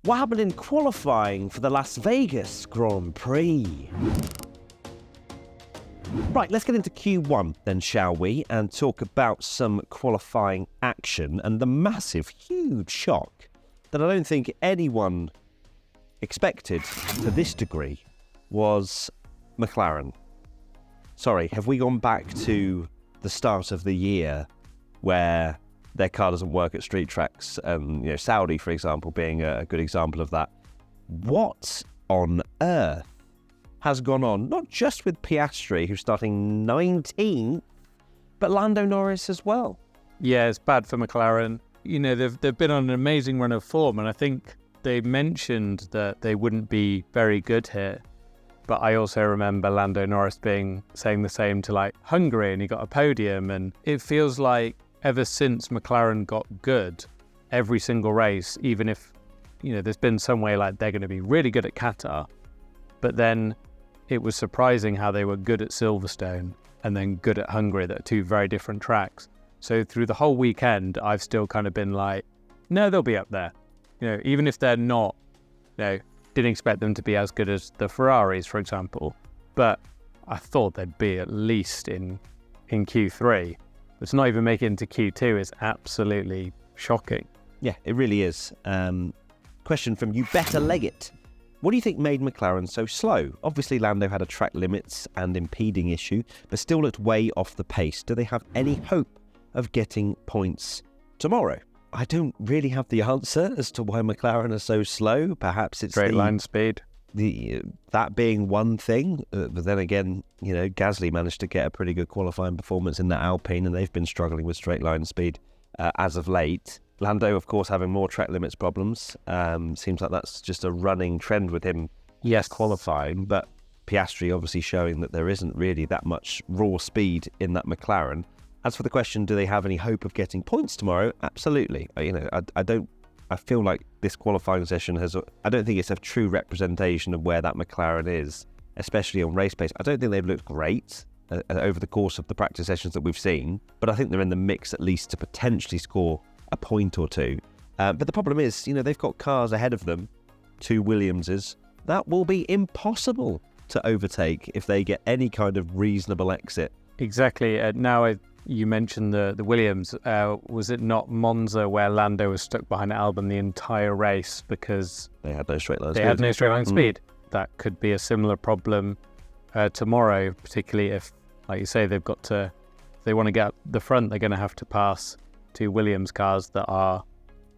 What happened in qualifying for the Las Vegas Grand Prix? Right, let's get into Q1 then, shall we, and talk about some qualifying action and the massive, huge shock that I don't think anyone expected to this degree was McLaren. Sorry, have we gone back to the start of the year where their car doesn't work at street tracks? Saudi, for example, being a good example of that. What on earth has gone on, not just with Piastri, who's starting 19th, but Lando Norris as well? Yeah, it's bad for McLaren. You know, they've been on an amazing run of form, and I think they mentioned that they wouldn't be very good here. But I also remember Lando Norris saying the same to like Hungary, and he got a podium. And it feels like ever since McLaren got good, every single race, even if, there's been some way like they're going to be really good at Qatar, but then it was surprising how they were good at Silverstone and then good at Hungary. That are two very different tracks. So through the whole weekend, I've still kind of been like, no, they'll be up there. Even if they're not, didn't expect them to be as good as the Ferraris, for example. But I thought they'd be at least in Q3. But to not even make it into Q2 is absolutely shocking. Yeah, it really is. Question from You Better Leg It. What do you think made McLaren so slow? Obviously, Lando had a track limits and impeding issue, but still looked way off the pace. Do they have any hope of getting points tomorrow? I don't really have the answer as to why McLaren are so slow. Perhaps it's straight line speed. That being one thing, but then again, Gasly managed to get a pretty good qualifying performance in that Alpine, and they've been struggling with straight line speed as of late. Lando, of course, having more track limits problems. Seems like that's just a running trend with him. Yes, qualifying, but Piastri obviously showing that there isn't really that much raw speed in that McLaren. As for the question, do they have any hope of getting points tomorrow? Absolutely. I feel like this qualifying session I don't think it's a true representation of where that McLaren is, especially on race pace. I don't think they've looked great over the course of the practice sessions that we've seen, but I think they're in the mix at least to potentially score a point or two. But the problem is, they've got cars ahead of them, two Williamses, that will be impossible to overtake if they get any kind of reasonable exit. Exactly. Now you mentioned the Williams. Was it not Monza where Lando was stuck behind Albon the entire race because they had no straight line speed? That could be a similar problem tomorrow, particularly if, like you say, if they want to get up the front, they're going to have to pass two Williams cars that are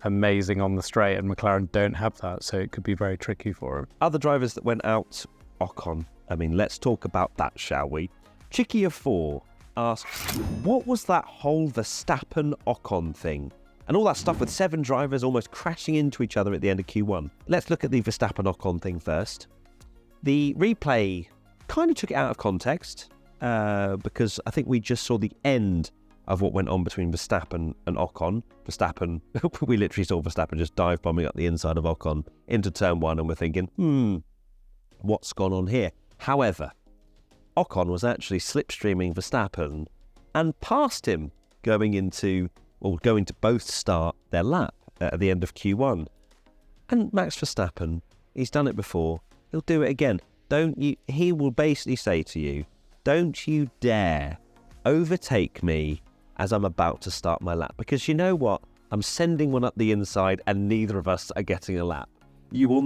amazing on the straight, and McLaren don't have that, so it could be very tricky for them. Other drivers that went out, Ocon. Let's talk about that, shall we? Chicky4 asks, what was that whole Verstappen-Ocon thing? And all that stuff with 7 drivers almost crashing into each other at the end of Q1. Let's look at the Verstappen-Ocon thing first. The replay kind of took it out of context because I think we just saw the end of what went on between Verstappen and Ocon. We literally saw Verstappen just dive bombing up the inside of Ocon into turn 1, and we're thinking, what's gone on here? However, Ocon was actually slipstreaming Verstappen and passed him going to both start their lap at the end of Q1. And Max Verstappen, he's done it before, he'll do it again. He will basically say to you, don't you dare overtake me as I'm about to start my lap, because you know what? I'm sending one up the inside and neither of us are getting a lap. You will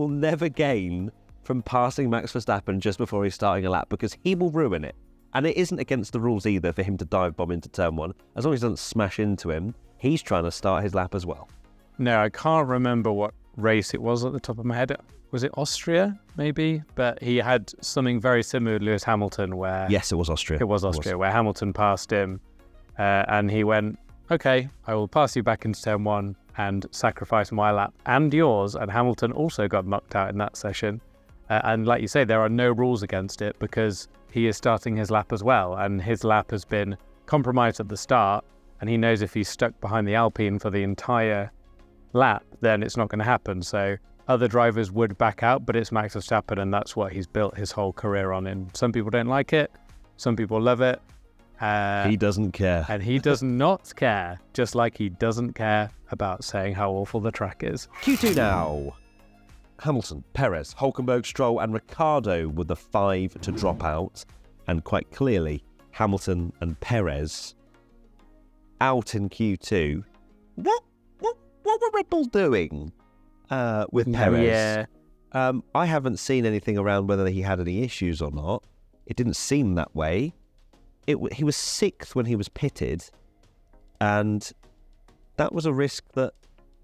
never gain from passing Max Verstappen just before he's starting a lap, because he will ruin it. And it isn't against the rules either for him to dive bomb into turn 1. As long as he doesn't smash into him, he's trying to start his lap as well. No, I can't remember what race it was at the top of my head. Was it Austria, maybe? But he had something very similar with Lewis Hamilton where... Yes, it was Austria. It was Austria, where Hamilton passed him and he went, okay, I will pass you back into turn 1 and sacrifice my lap and yours. And Hamilton also got mucked out in that session. And like you say, there are no rules against it because he is starting his lap as well. And his lap has been compromised at the start. And he knows if he's stuck behind the Alpine for the entire lap, then it's not going to happen. So other drivers would back out, but it's Max Verstappen, and that's what he's built his whole career on. And some people don't like it. Some people love it. He doesn't care. And he does not care, just like he doesn't care about saying how awful the track is. Q2 now. Hamilton, Perez, Hülkenberg, Stroll and Ricciardo were the 5 to drop out. And quite clearly, Hamilton and Perez out in Q2. What were Red Bull doing with Perez? Yeah. I haven't seen anything around whether he had any issues or not. It didn't seem that way. He was 6th when he was pitted, and that was a risk that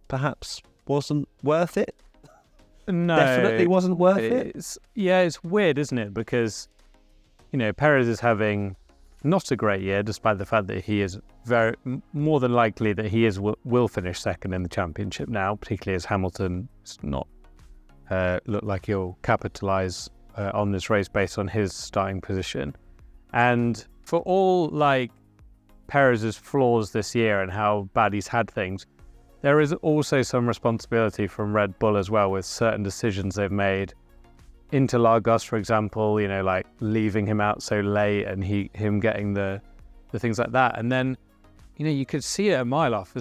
perhaps wasn't worth it. No. Definitely wasn't worth it. It's weird, isn't it? Because, Perez is having not a great year, despite the fact that he is more than likely that he will finish second in the championship now, particularly as Hamilton does not look like he'll capitalise on this race based on his starting position. And for all Perez's flaws this year and how bad he's had things, there is also some responsibility from Red Bull as well with certain decisions they've made. Interlagos, for example, leaving him out so late and him getting the things like that. And then, you could see it a mile off.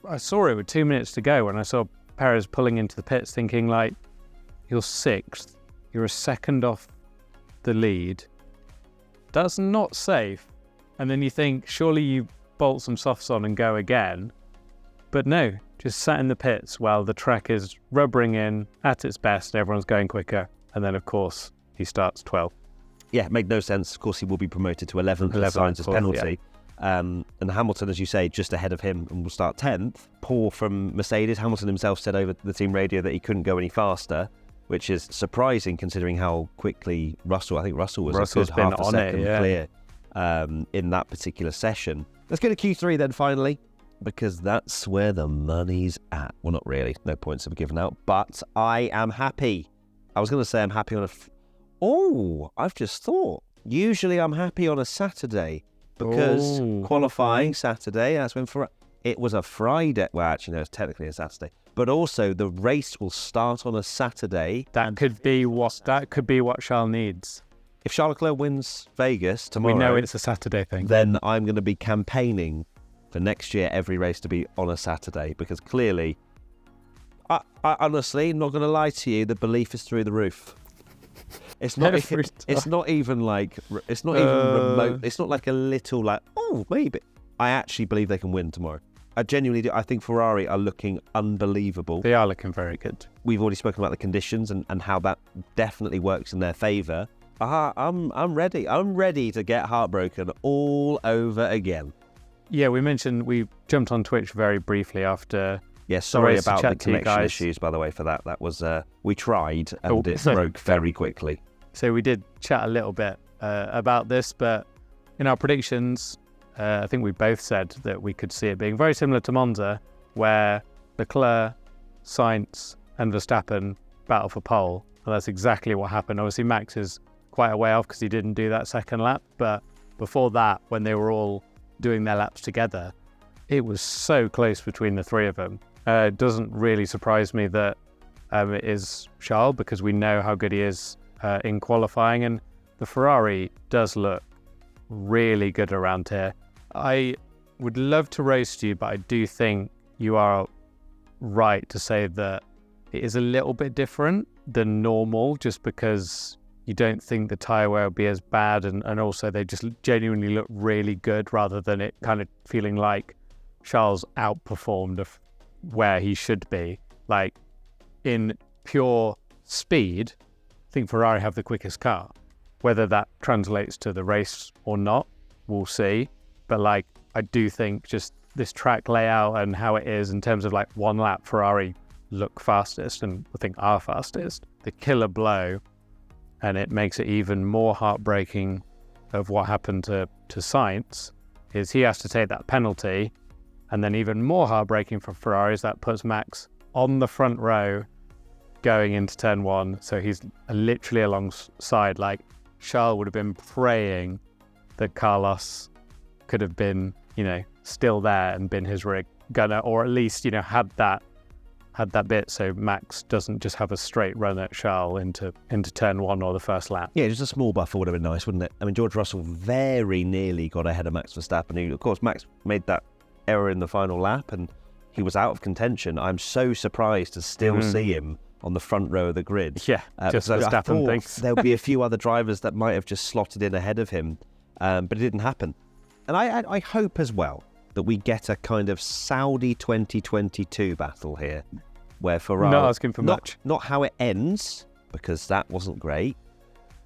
I saw it with 2 minutes to go when I saw Perez pulling into the pits thinking you're 6th, you're a second off the lead. That's not safe. And then you think, surely you bolt some softs on and go again. But no, just sat in the pits while the track is rubbering in at its best and everyone's going quicker. And then, of course, he starts 12th. Yeah, it made no sense. Of course, he will be promoted to 11th with Sainz's penalty. Yeah. And Hamilton, as you say, just ahead of him and will start 10th. Poor from Mercedes. Hamilton himself said over the team radio that he couldn't go any faster, which is surprising considering how quickly Russell was a good half a second clear in that particular session. Let's go to Q3 then finally, because that's where the money's at. Well, not really. No points have been given out, but I am happy. I was going to say I'm happy on I've just thought. Usually I'm happy on a Saturday because qualifying Saturday, that's when it was a Friday. Well, actually, no, it's technically a Saturday. But also the race will start on a Saturday. That could be what Charles needs. If Charles Leclerc wins Vegas tomorrow, we know it's a Saturday thing. Then I'm going to be campaigning for next year every race to be on a Saturday, because clearly, I honestly, not going to lie to you, the belief is through the roof. It's not. It's not even remote. It's not like a little maybe. I actually believe they can win tomorrow. I genuinely do. I think Ferrari are looking unbelievable. They are looking very good. We've already spoken about the conditions and how that definitely works in their favour. I'm ready. I'm ready to get heartbroken all over again. Yeah, we jumped on Twitch very briefly after. Yeah, sorry about the connection issues, by the way, for that. That was, we tried and it broke very quickly. So we did chat a little bit about this, but in our predictions, I think we both said that we could see it being very similar to Monza, where Leclerc, Sainz and Verstappen battle for pole. And that's exactly what happened. Obviously, Max is quite a way off because he didn't do that second lap. But before that, when they were all doing their laps together, it was so close between the three of them. It doesn't really surprise me that it is Charles, because we know how good he is in qualifying, and the Ferrari does look really good around here. I would love to roast you, but I do think you are right to say that it is a little bit different than normal, just because you don't think the tyre wear will be as bad, and also they just genuinely look really good, rather than it kind of feeling like Charles outperformed where he should be. Like, in pure speed, I think Ferrari have the quickest car. Whether that translates to the race or not, we'll see. But I do think just this track layout and how it is in terms of one lap, Ferrari look fastest and I think are fastest. The killer blow, and it makes it even more heartbreaking of what happened to Sainz, is he has to take that penalty. And then even more heartbreaking for Ferrari is that puts Max on the front row going into turn one. So he's literally alongside. Charles would have been praying that Carlos could have been, still there and been his rig gunner, or at least, had had that bit so Max doesn't just have a straight run at Charles into turn one or the first lap. Yeah, just a small buffer would have been nice, wouldn't it? I mean, George Russell very nearly got ahead of Max Verstappen. Who, of course, Max made that error in the final lap and he was out of contention. I'm so surprised to still see him on the front row of the grid. Yeah, just Verstappen thinks. There'll be a few other drivers that might have just slotted in ahead of him, but it didn't happen. And I hope as well that we get a kind of Saudi 2022 battle here, where Ferrari... Not asking for much. Not how it ends, because that wasn't great,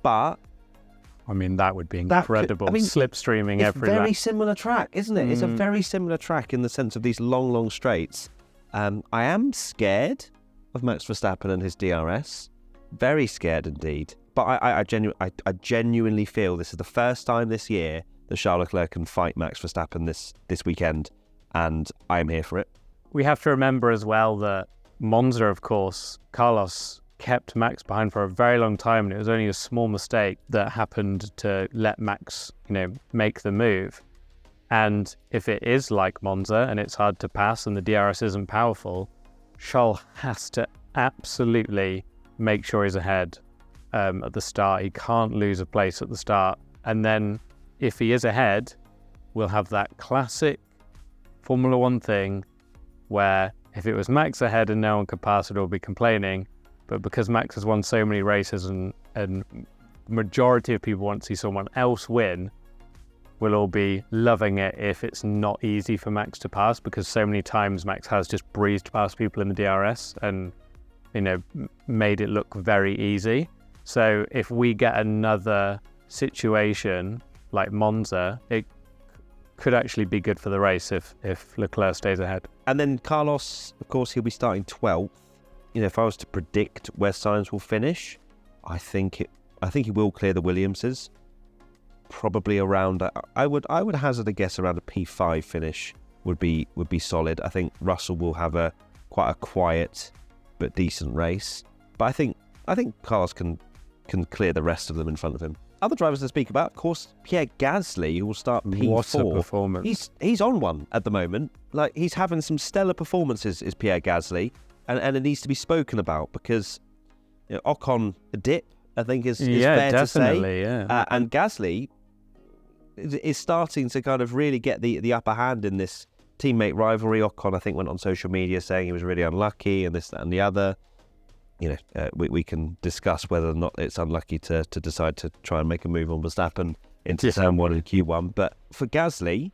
but... I mean, that would be incredible. Slipstreaming every lap. It's a very similar track, isn't it? It's a very similar track in the sense of these long, long straights. I am scared of Max Verstappen and his DRS. Very scared indeed. But I genuinely feel this is the first time this year that Charles Leclerc can fight Max Verstappen this weekend, and I am here for it. We have to remember as well that Monza, of course, Carlos kept Max behind for a very long time, and it was only a small mistake that happened to let Max, make the move. And if it is like Monza and it's hard to pass and the DRS isn't powerful, Charles has to absolutely make sure he's ahead at the start. He can't lose a place at the start. And then if he is ahead, we'll have that classic Formula One thing where if it was Max ahead and no one could pass, it will be complaining. But because Max has won so many races and majority of people want to see someone else win, we'll all be loving it if it's not easy for Max to pass, because so many times Max has just breezed past people in the DRS and, made it look very easy. So if we get another situation like Monza, it could actually be good for the race if Leclerc stays ahead. And then Carlos, of course, he'll be starting 12th. If I was to predict where Sainz will finish, I think he will clear the Williamses. Probably around, I would hazard a guess around a P5 finish would be solid. I think Russell will have quite a quiet but decent race. But I think Carlos can clear the rest of them in front of him. Other drivers to speak about, of course, Pierre Gasly, who will start P4. What a performance. He's on one at the moment. Like, he's having some stellar performances, is Pierre Gasly, and it needs to be spoken about because Ocon dip, I think, is fair to say. Yeah. And Gasly is starting to kind of really get the upper hand in this teammate rivalry. Ocon, I think, went on social media saying he was really unlucky and this, that, and the other. We can discuss whether or not it's unlucky to decide to try and make a move on Verstappen into turn one and Q1. But for Gasly,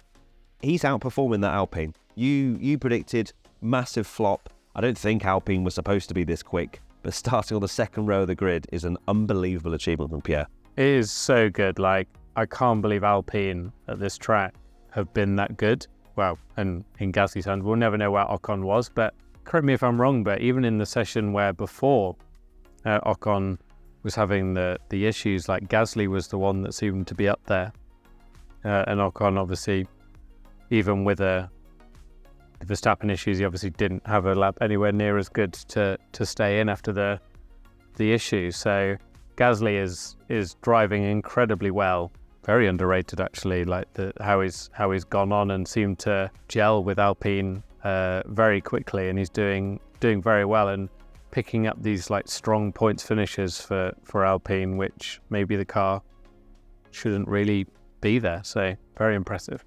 he's outperforming that Alpine. You predicted massive flop. I don't think Alpine was supposed to be this quick, but starting on the second row of the grid is an unbelievable achievement from Pierre. It is so good. Like, I can't believe Alpine at this track have been that good. Well, and in Gasly's hands, we'll never know where Ocon was, but correct me if I'm wrong, but even in the session where before Ocon was having the issues, like Gasly was the one that seemed to be up there. And Ocon, obviously, even with the Verstappen issues, he obviously didn't have a lap anywhere near as good to stay in after the issues. So Gasly is driving incredibly well. Very underrated, actually, like how he's gone on and seemed to gel with Alpine very quickly, and he's doing very well and picking up these like strong points finishes for Alpine, which maybe the car shouldn't really be there. So very impressive.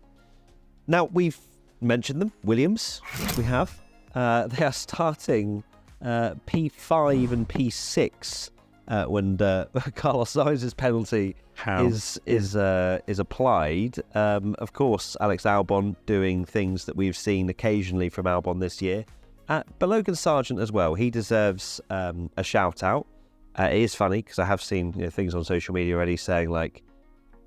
Now, we've mentioned them, Williams, we have. They are starting P5 and P6 when Carlos Sainz's penalty is applied. Of course, Alex Albon doing things that we've seen occasionally from Albon this year. But Logan Sargent as well, he deserves a shout out. It is funny because I have seen things on social media already saying like,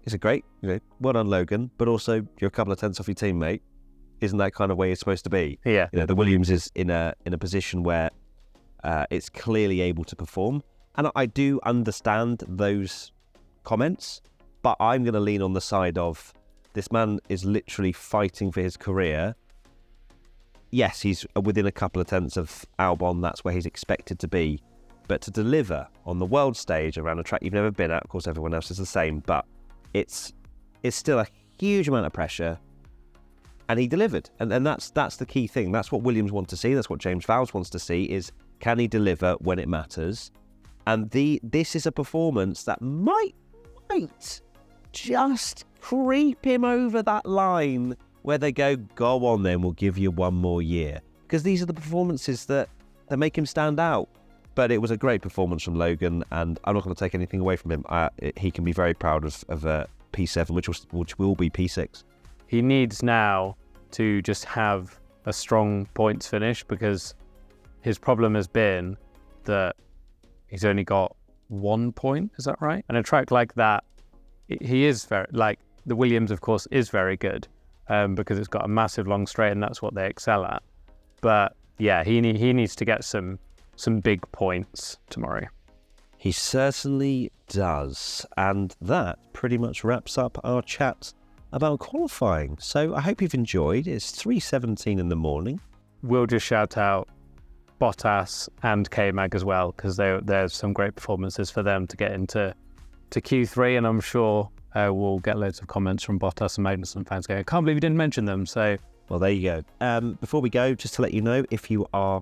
it's a great, well done Logan, but also you're a couple of tenths off your teammate. Isn't that kind of where you're supposed to be? Yeah. The Williams is in a position where it's clearly able to perform. And I do understand those comments, but I'm going to lean on the side of this man is literally fighting for his career. Yes, he's within a couple of tenths of Albon. That's where he's expected to be. But to deliver on the world stage around a track you've never been at, of course, everyone else is the same, but it's still a huge amount of pressure. And he delivered. And that's the key thing. That's what Williams want to see. That's what James Vowles wants to see, is can he deliver when it matters? And this is a performance that might just creep him over that line where they go on then, we'll give you one more year. Because these are the performances that make him stand out. But it was a great performance from Logan, and I'm not going to take anything away from him. He can be very proud of P7, which will be P6. He needs now to just have a strong points finish, because his problem has been that he's only got 1 point. Is that right? And a track like that, he is very, like the Williams, of course, is very good because it's got a massive long straight, and that's what they excel at. But yeah, he needs to get some big points tomorrow. He certainly does. And that pretty much wraps up our chat about qualifying. So I hope you've enjoyed. It's 3:17 in the morning. We'll just shout out Bottas and K-Mag as well, because there's some great performances for them to get into Q3, and I'm sure we'll get loads of comments from Bottas and Magnussen fans going, I can't believe you didn't mention them. So, well, there you go. Before we go, just to let you know, if you are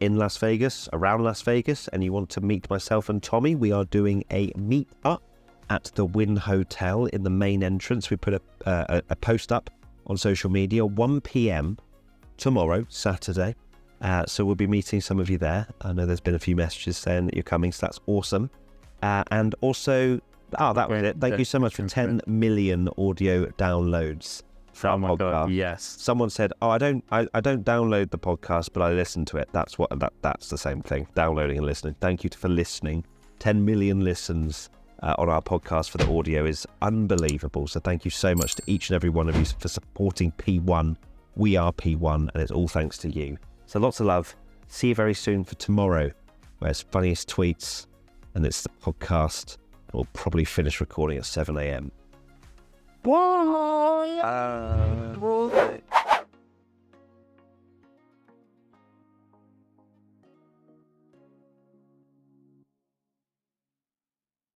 in Las Vegas, around Las Vegas, and you want to meet myself and Tommy, we are doing a meet up at the Wynn Hotel in the main entrance. We put a post up on social media, 1 p.m. tomorrow, Saturday. So we'll be meeting some of you there. I know there's been a few messages saying that you're coming, so that's awesome. And also, that was it. Thank you so much for 10 million audio downloads for our podcast. God, yes. Someone said, I don't download the podcast, but I listen to it. That's the same thing, downloading and listening. Thank you for listening. 10 million listens on our podcast for the audio is unbelievable. So thank you so much to each and every one of you for supporting P1. We are P1, and it's all thanks to you. So lots of love. See you very soon for tomorrow, where it's funniest tweets, and it's the podcast. We'll probably finish recording at 7 a.m. Bye.